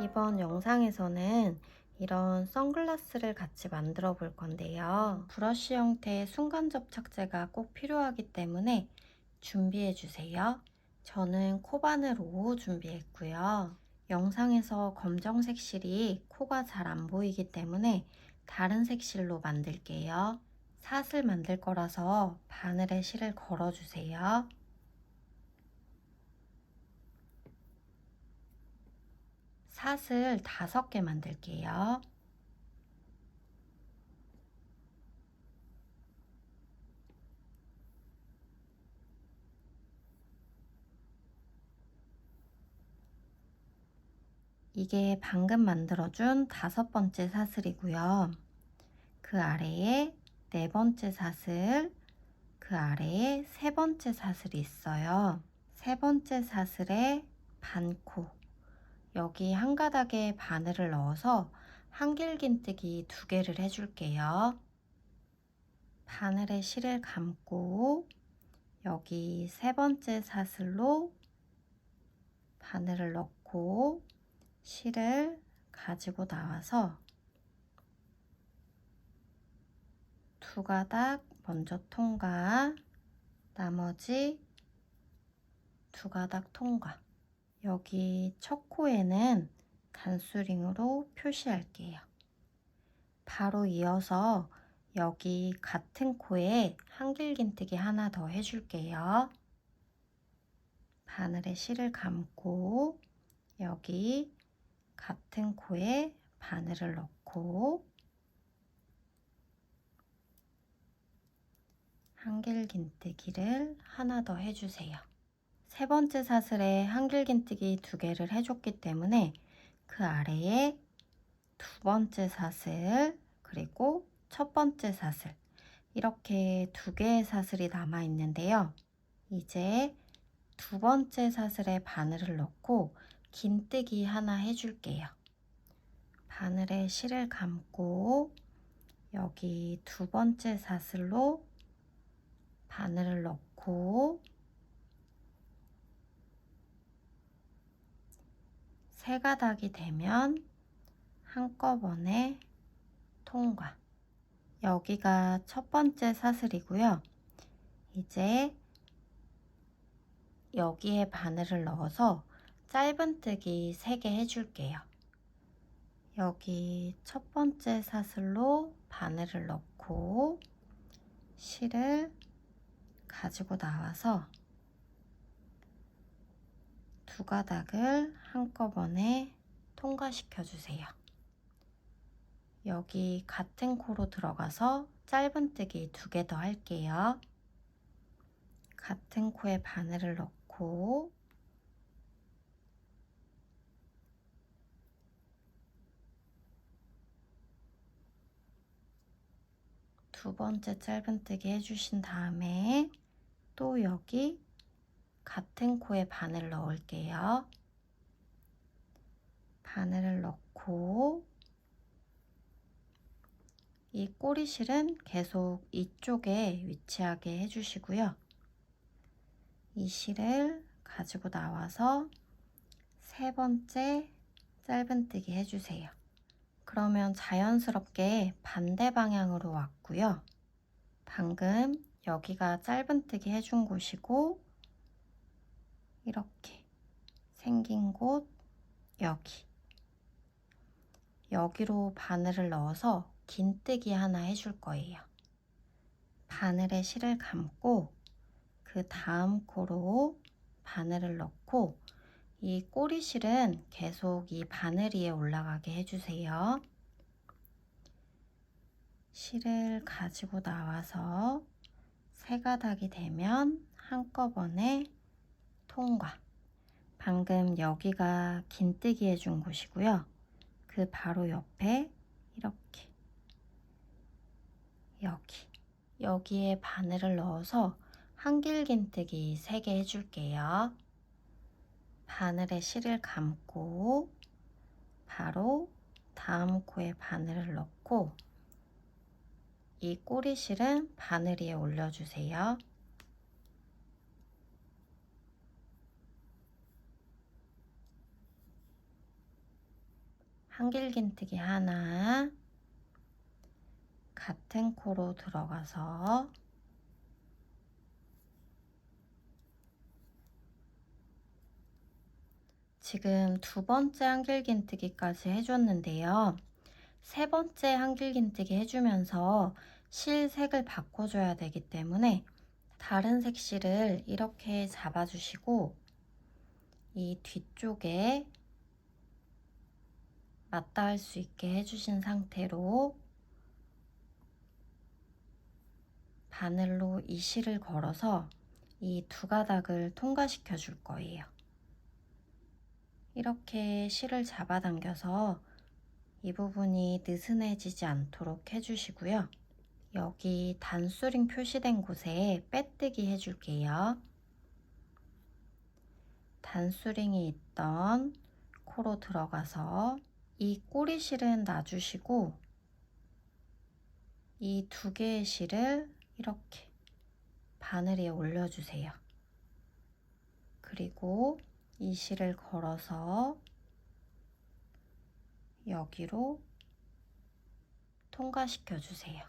이번 영상에서는 이런 선글라스를 같이 만들어 볼 건데요. 브러쉬 형태의 순간 접착제가 꼭 필요하기 때문에 준비해 주세요. 저는 코바늘5 준비했고요. 영상에서 검정색 실이 코가 잘 안 보이기 때문에 다른 색 실로 만들게요. 삿을 만들 거라서 바늘에 실을 걸어 주세요. 삿을 5개 만들게요. 이게 방금 만들어준 5번째 사슬이고요. 그 아래에 4번째 사슬, 그 아래에 3번째 사슬이 있어요. 3번째 사슬에 반코, 여기 한 가닥에 바늘을 넣어서 한길긴뜨기 2개를 해줄게요. 바늘에 실을 감고 여기 3번째 사슬로 바늘을 넣고 실을 가지고 나와서 2가닥 먼저 통과, 나머지 2가닥 통과. 여기 첫 코에는 단수링으로 표시할게요. 바로 이어서 여기 같은 코에 한길긴뜨기 하나 더 해줄게요. 바늘에 실을 감고 여기 같은 코에 바늘을 넣고 한길긴뜨기를 하나 더 해주세요. 3번째 사슬에 한길긴뜨기 2개를 해줬기 때문에 그 아래에 2번째 사슬 그리고 첫 번째 사슬 이렇게 2개의 사슬이 남아 있는데요. 이제 2번째 사슬에 바늘을 넣고 긴뜨기 하나 해줄게요. 바늘에 실을 감고 여기 2번째 사슬로 바늘을 넣고 3가닥이 되면 한꺼번에 통과. 여기가 첫 번째 사슬이고요. 이제 여기에 바늘을 넣어서 짧은뜨기 3개 해줄게요. 여기 첫 번째 사슬로 바늘을 넣고 실을 가지고 나와서 2가닥을 한꺼번에 통과시켜 주세요. 여기 같은 코로 들어가서 짧은뜨기 2개 더 할게요. 같은 코에 바늘을 넣고 두 번째 짧은뜨기 해주신 다음에 또 여기 같은 코에 바늘 넣을게요. 바늘을 넣고 이 꼬리실은 계속 이쪽에 위치하게 해주시고요. 이 실을 가지고 나와서 3번째 짧은뜨기 해주세요. 그러면 자연스럽게 반대 방향으로 왔고요. 방금 여기가 짧은뜨기 해준 곳이고 이렇게 생긴 곳 여기로 바늘을 넣어서 긴뜨기 하나 해줄 거예요. 바늘에 실을 감고 그 다음 코로 바늘을 넣고 이 꼬리실은 계속 이 바늘 위에 올라가게 해주세요. 실을 가지고 나와서 3가닥이 되면 한꺼번에 통과. 방금 여기가 긴뜨기 해준 곳이고요. 그 바로 옆에 이렇게 여기에 바늘을 넣어서 한길긴뜨기 3개 해줄게요. 바늘에 실을 감고 바로 다음 코에 바늘을 넣고 이 꼬리실은 바늘 위에 올려주세요. 한길긴뜨기 하나, 같은 코로 들어가서 지금 두 번째 한길긴뜨기까지 해줬는데요. 세 번째 한길긴뜨기 해주면서 실 색을 바꿔줘야 되기 때문에 다른 색 실을 이렇게 잡아주시고 이 뒤쪽에 맞닿아 할 수 있게 해주신 상태로 바늘로 이 실을 걸어서 이 두 가닥을 통과시켜 줄 거예요. 이렇게 실을 잡아당겨서 이 부분이 느슨해지지 않도록 해주시고요. 여기 단수링 표시된 곳에 빼뜨기 해줄게요. 단수링이 있던 코로 들어가서 이 꼬리실은 놔주시고 이 두 개의 실을 이렇게 바늘 위에 올려주세요. 그리고 이 실을 걸어서 여기로 통과시켜 주세요.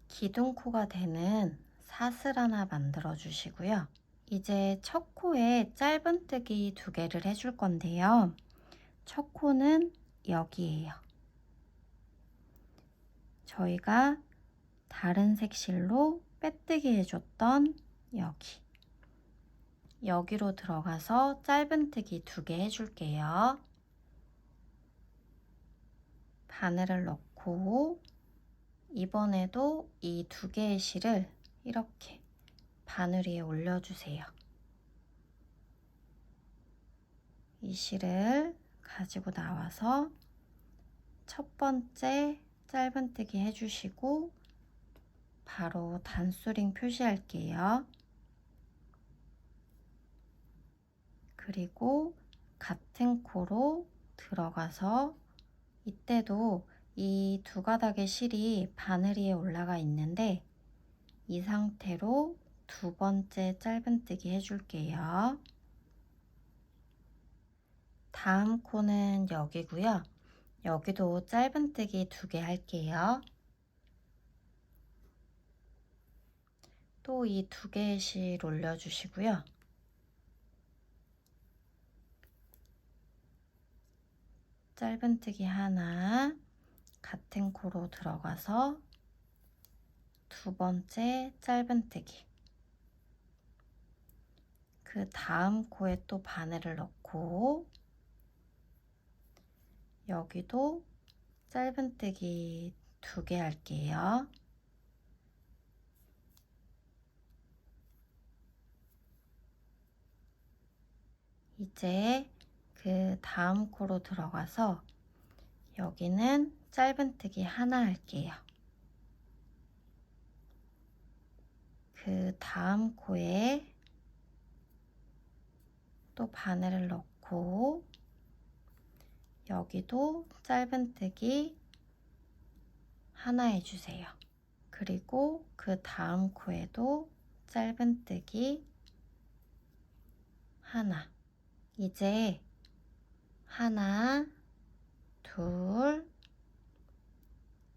기둥코가 되는 사슬 하나 만들어 주시고요. 이제 첫 코에 짧은뜨기 두 개를 해줄 건데요. 첫 코는 여기에요. 저희가 다른 색 실로 빼뜨기 해줬던 여기로 들어가서 짧은뜨기 두 개 해줄게요. 바늘을 넣고 이번에도 이 두 개의 실을 이렇게 바늘 위에 올려주세요. 이 실을 가지고 나와서 첫 번째 짧은뜨기 해주시고 바로 단수링 표시할게요. 그리고 같은 코로 들어가서 이때도 이 두 가닥의 실이 바늘 위에 올라가 있는데 이 상태로 두 번째 짧은뜨기 해줄게요. 다음 코는 여기고요. 여기도 짧은뜨기 두 개 할게요. 또 이 두 개의 실 올려주시고요. 짧은뜨기 하나, 같은 코로 들어가서 두 번째 짧은뜨기. 그 다음 코에 또 바늘을 넣고 여기도 짧은뜨기 두 개 할게요. 이제 그 다음 코로 들어가서 여기는 짧은뜨기 하나 할게요. 그 다음 코에 또 바늘을 넣고 여기도 짧은뜨기 하나 해주세요. 그리고 그 다음 코에도 짧은뜨기 하나. 이제 하나, 둘,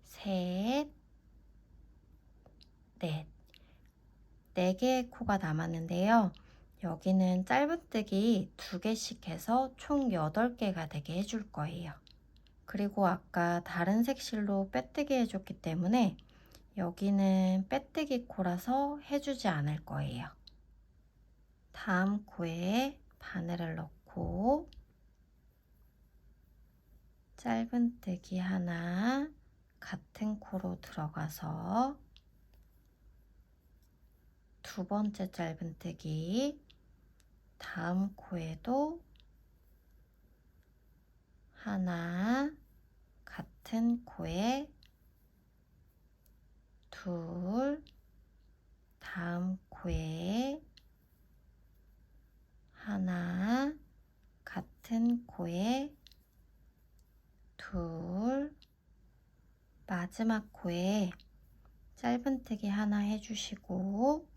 셋, 넷. 4개의 코가 남았는데요. 여기는 짧은뜨기 2개씩 해서 총 8개가 되게 해줄 거예요. 그리고 아까 다른 색 실로 빼뜨기 해줬기 때문에 여기는 빼뜨기 코라서 해주지 않을 거예요. 다음 코에 바늘을 넣고 짧은뜨기 하나, 같은 코로 들어가서 두 번째 짧은뜨기, 다음 코에도 하나, 같은 코에 둘, 다음 코에 하나, 같은 코에 둘, 마지막 코에 짧은뜨기 하나 해주시고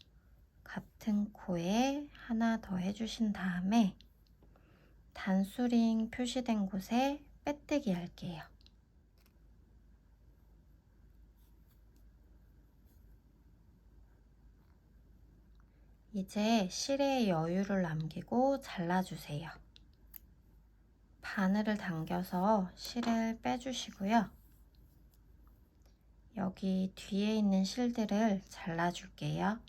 같은 코에 하나 더 해주신 다음에 단수링 표시된 곳에 빼뜨기 할게요. 이제 실에 여유를 남기고 잘라주세요. 바늘을 당겨서 실을 빼주시고요. 여기 뒤에 있는 실들을 잘라줄게요.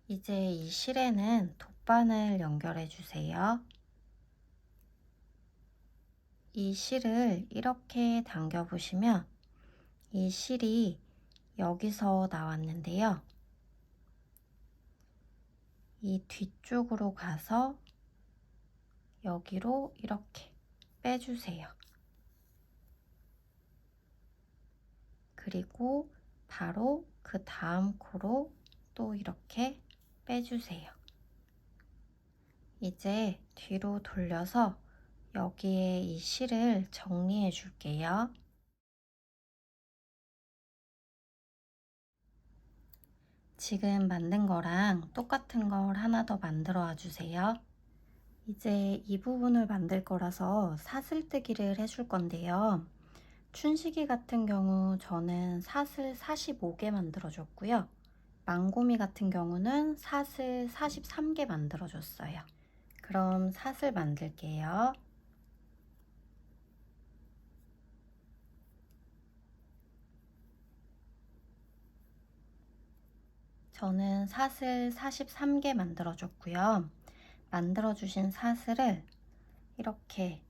이제 이 실에는 돗바늘 연결해 주세요. 이 실을 이렇게 당겨 보시면 이 실이 여기서 나왔는데요. 이 뒤쪽으로 가서 여기로 이렇게 빼주세요. 그리고 바로 그 다음 코로 또 이렇게 빼주세요. 이제 뒤로 돌려서 여기에 이 실을 정리해 줄게요. 지금 만든 거랑 똑같은 걸 하나 더 만들어 와 주세요. 이제 이 부분을 만들 거라서 사슬뜨기를 해줄 건데요. 춘식이 같은 경우 저는 사슬 45개 만들어줬고요. 망고미 같은 경우는 사슬 43개 만들어줬어요. 그럼 사슬 만들게요. 저는 사슬 43개 만들어줬고요. 만들어주신 사슬을 이렇게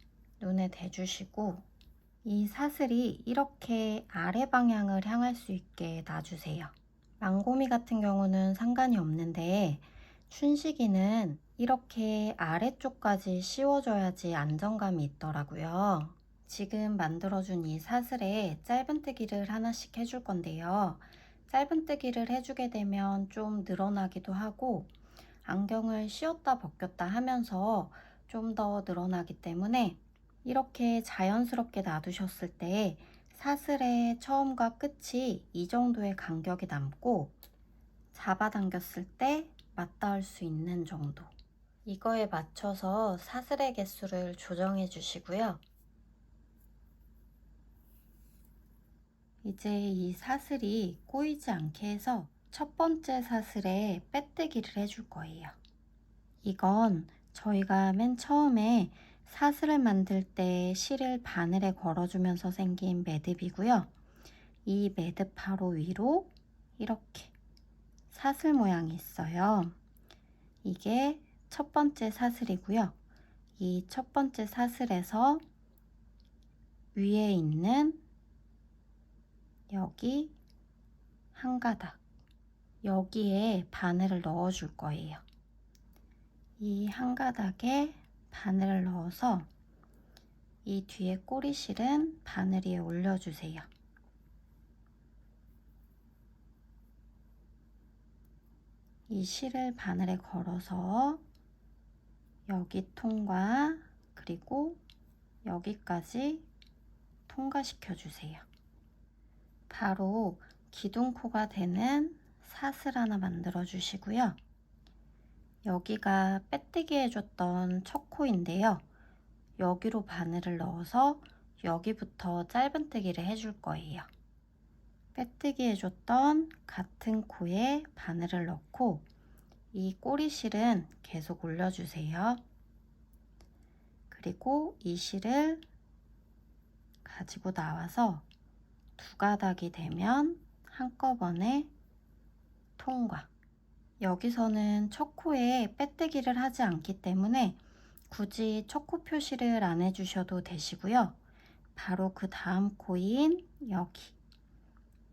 눈에 대주시고 이 사슬이 이렇게 아래 방향을 향할 수 있게 놔주세요. 망고미 같은 경우는 상관이 없는데 춘식이는 이렇게 아래쪽까지 씌워줘야지 안정감이 있더라고요. 지금 만들어준 이 사슬에 짧은뜨기를 하나씩 해줄 건데요. 짧은뜨기를 해주게 되면 좀 늘어나기도 하고 안경을 씌웠다 벗겼다 하면서 좀 더 늘어나기 때문에 이렇게 자연스럽게 놔두셨을 때 사슬의 처음과 끝이 이 정도의 간격이 남고 잡아당겼을 때 맞닿을 수 있는 정도, 이거에 맞춰서 사슬의 개수를 조정해 주시고요. 이제 이 사슬이 꼬이지 않게 해서 첫 번째 사슬에 빼뜨기를 해줄 거예요. 이건 저희가 맨 처음에 사슬을 만들 때 실을 바늘에 걸어주면서 생긴 매듭이고요. 이 매듭 바로 위로 이렇게 사슬 모양이 있어요. 이게 첫 번째 사슬이고요. 이 첫 번째 사슬에서 위에 있는 여기 한 가닥, 여기에 바늘을 넣어 줄 거예요. 이 한 가닥에 바늘을 넣어서 이 뒤에 꼬리실은 바늘 위에 올려주세요. 이 실을 바늘에 걸어서 여기 통과, 그리고 여기까지 통과시켜 주세요. 바로 기둥코가 되는 사슬 하나 만들어 주시고요. 여기가 빼뜨기 해줬던 첫 코인데요. 여기로 바늘을 넣어서 여기부터 짧은뜨기를 해줄 거예요. 빼뜨기 해줬던 같은 코에 바늘을 넣고 이 꼬리실은 계속 올려주세요. 그리고 이 실을 가지고 나와서 두 가닥이 되면 한꺼번에 통과. 여기서는 첫 코에 빼뜨기를 하지 않기 때문에 굳이 첫 코 표시를 안 해주셔도 되시고요. 바로 그 다음 코인 여기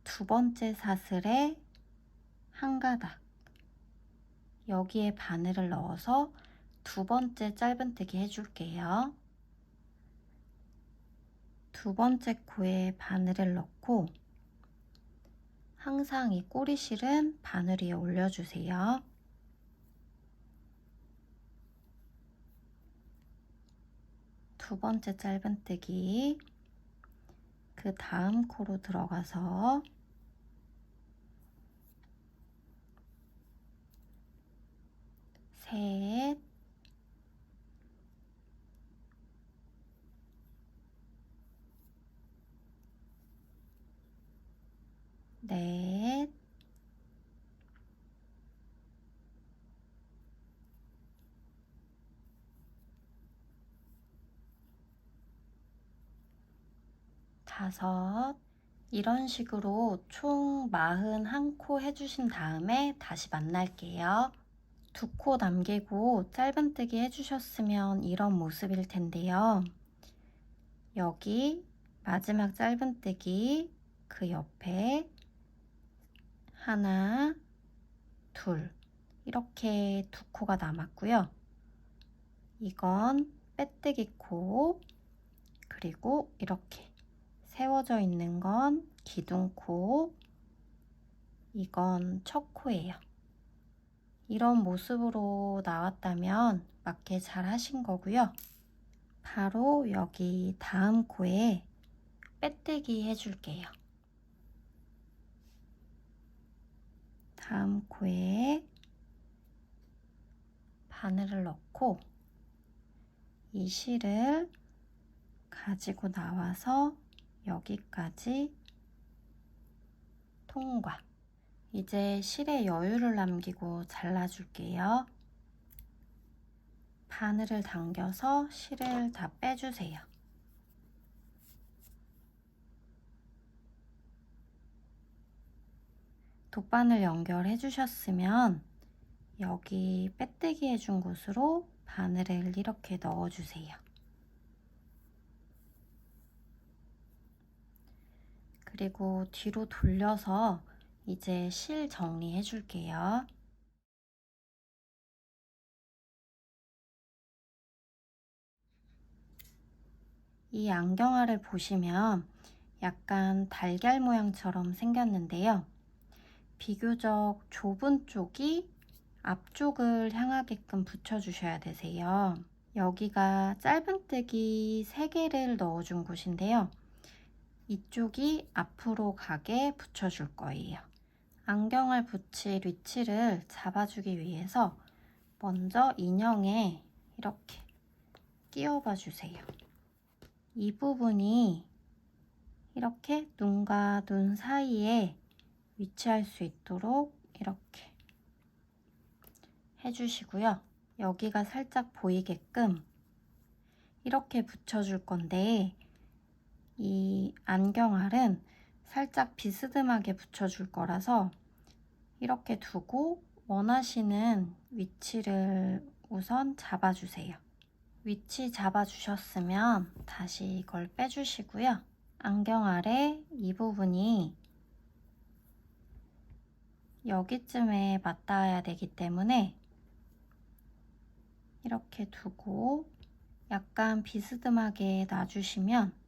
두 번째 사슬에 한 가닥, 여기에 바늘을 넣어서 두 번째 짧은뜨기 해줄게요. 두 번째 코에 바늘을 넣고 항상 이 꼬리실은 바늘 위에 올려주세요. 두 번째 짧은뜨기, 그 다음 코로 들어가서 셋, 넷, 다섯. 이런 식으로 총 41코 해주신 다음에 다시 만날게요. 2코 남기고 짧은뜨기 해주셨으면 이런 모습일 텐데요. 여기 마지막 짧은뜨기, 그 옆에 하나, 둘, 이렇게 2코가 남았고요. 이건 빼뜨기 코, 그리고 이렇게 세워져 있는 건 기둥코, 이건 첫 코예요. 이런 모습으로 나왔다면 맞게 잘 하신 거고요. 바로 여기 다음 코에 빼뜨기 해줄게요. 다음 코에 바늘을 넣고 이 실을 가지고 나와서 여기까지 통과. 이제 실에 여유를 남기고 잘라줄게요. 바늘을 당겨서 실을 다 빼주세요. 돗바늘 연결해 주셨으면 여기 빼뜨기 해준 곳으로 바늘을 이렇게 넣어주세요. 그리고 뒤로 돌려서 이제 실 정리해 줄게요. 이 안경알을 보시면 약간 달걀 모양처럼 생겼는데요. 비교적 좁은 쪽이 앞쪽을 향하게끔 붙여주셔야 되세요. 여기가 짧은뜨기 3개를 넣어준 곳인데요. 이쪽이 앞으로 가게 붙여줄 거예요. 안경알 붙일 위치를 잡아주기 위해서 먼저 인형에 이렇게 끼워봐 주세요. 이 부분이 이렇게 눈과 눈 사이에 위치할 수 있도록 이렇게 해주시고요. 여기가 살짝 보이게끔 이렇게 붙여줄 건데 이 안경알은 살짝 비스듬하게 붙여줄 거라서 이렇게 두고 원하시는 위치를 우선 잡아주세요. 위치 잡아주셨으면 다시 이걸 빼주시고요. 안경알의 이 부분이 여기쯤에 맞닿아야 되기 때문에 이렇게 두고 약간 비스듬하게 놔주시면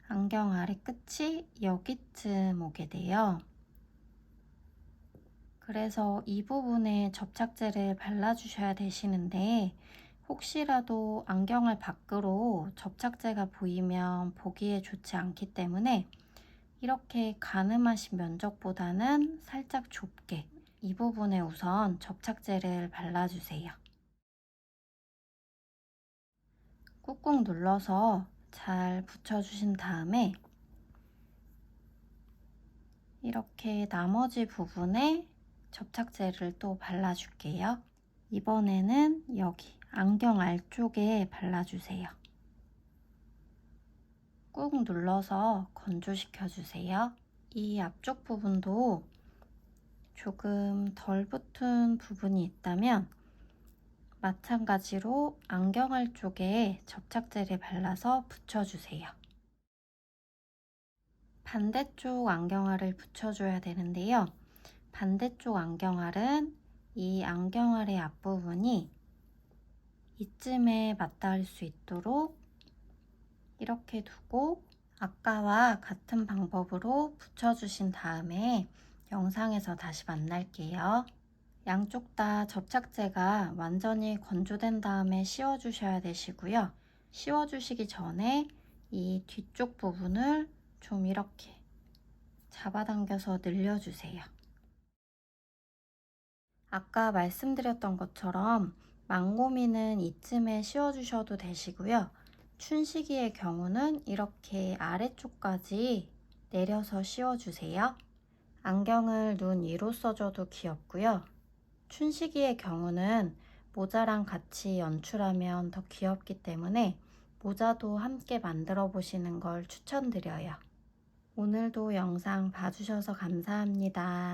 안경알의 끝이 여기쯤 오게 돼요. 그래서 이 부분에 접착제를 발라주셔야 되시는데 혹시라도 안경알 밖으로 접착제가 보이면 보기에 좋지 않기 때문에 이렇게 가늠하신 면적보다는 살짝 좁게 이 부분에 우선 접착제를 발라주세요. 꾹꾹 눌러서 잘 붙여주신 다음에 이렇게 나머지 부분에 접착제를 또 발라줄게요. 이번에는 여기 안경알 쪽에 발라주세요. 꾹 눌러서 건조시켜 주세요. 이 앞쪽 부분도 조금 덜 붙은 부분이 있다면 마찬가지로 안경알 쪽에 접착제를 발라서 붙여주세요. 반대쪽 안경알을 붙여줘야 되는데요. 반대쪽 안경알은 이 안경알의 앞부분이 이쯤에 맞닿을 수 있도록 이렇게 두고 아까와 같은 방법으로 붙여주신 다음에 영상에서 다시 만날게요. 양쪽 다 접착제가 완전히 건조된 다음에 씌워주셔야 되시고요. 씌워주시기 전에 이 뒤쪽 부분을 좀 이렇게 잡아당겨서 늘려주세요. 아까 말씀드렸던 것처럼 망고미는 이쯤에 씌워주셔도 되시고요. 춘식이의 경우는 이렇게 아래쪽까지 내려서 씌워주세요. 안경을 눈 위로 써줘도 귀엽고요. 춘식이의 경우는 모자랑 같이 연출하면 더 귀엽기 때문에 모자도 함께 만들어 보시는 걸 추천드려요. 오늘도 영상 봐주셔서 감사합니다.